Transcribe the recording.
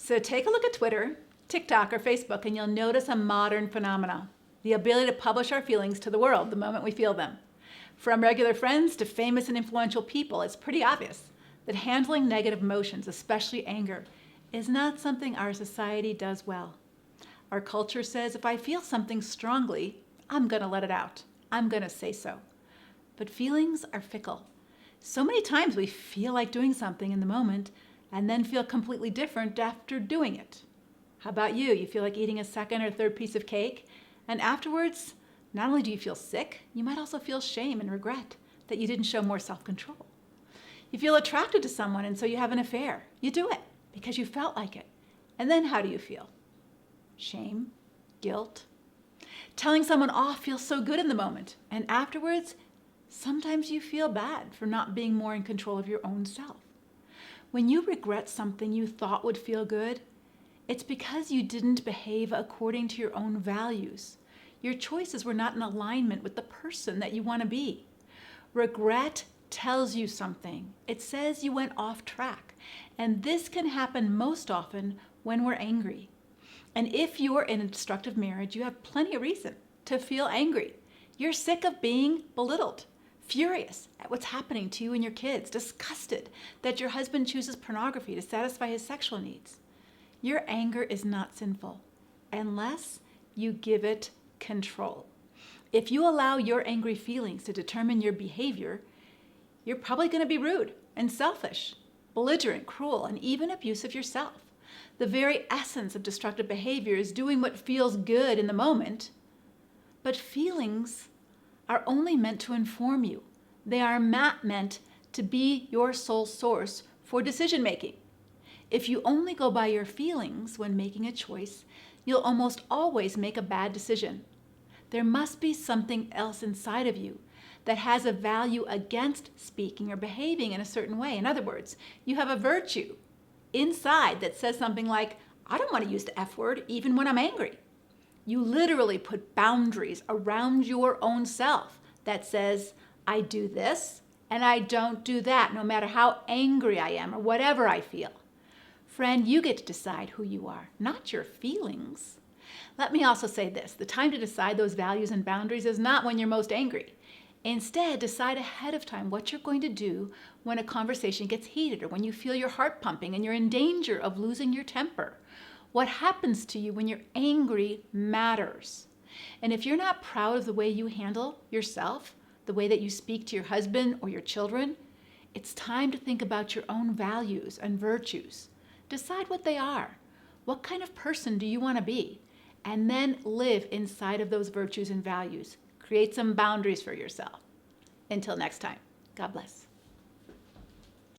So take a look at Twitter, TikTok, or Facebook, and you'll notice a modern phenomenon: the ability to publish our feelings to the world the moment we feel them. From regular friends to famous and influential people, it's pretty obvious that handling negative emotions, especially anger, is not something our society does well. Our culture says if I feel something strongly, I'm going to let it out. I'm going to say so. But feelings are fickle. So many times we feel like doing something in the moment and then feel completely different after doing it. How about you? You feel like eating a second or third piece of cake, and afterwards, not only do you feel sick, you might also feel shame and regret that you didn't show more self-control. You feel attracted to someone, and so you have an affair. You do it because you felt like it. And then how do you feel? Shame, guilt. Telling someone off feels so good in the moment, and afterwards, sometimes you feel bad for not being more in control of your own self. When you regret something you thought would feel good, it's because you didn't behave according to your own values. Your choices were not in alignment with the person that you want to be. Regret tells you something. It says you went off track, and this can happen most often when we're angry. And if you're in a destructive marriage, you have plenty of reason to feel angry. You're sick of being belittled, furious at what's happening to you and your kids, disgusted that your husband chooses pornography to satisfy his sexual needs. Your anger is not sinful unless you give it control. If you allow your angry feelings to determine your behavior, you're probably going to be rude and selfish, belligerent, cruel, and even abusive yourself. The very essence of destructive behavior is doing what feels good in the moment. But feelings are only meant to inform you. They are not meant to be your sole source for decision making. If you only go by your feelings when making a choice, you'll almost always make a bad decision. There must be something else inside of you that has a value against speaking or behaving in a certain way. In other words, you have a virtue inside that says something like, I don't want to use the F word even when I'm angry. You literally put boundaries around your own self that says, I do this and I don't do that, no matter how angry I am or whatever I feel. Friend, you get to decide who you are, not your feelings. Let me also say this: the time to decide those values and boundaries is not when you're most angry. Instead, decide ahead of time what you're going to do when a conversation gets heated or when you feel your heart pumping and you're in danger of losing your temper. What happens to you when you're angry matters. And if you're not proud of the way you handle yourself, the way that you speak to your husband or your children, it's time to think about your own values and virtues. Decide what they are. What kind of person do you want to be? And then live inside of those virtues and values. Create some boundaries for yourself. Until next time, God bless.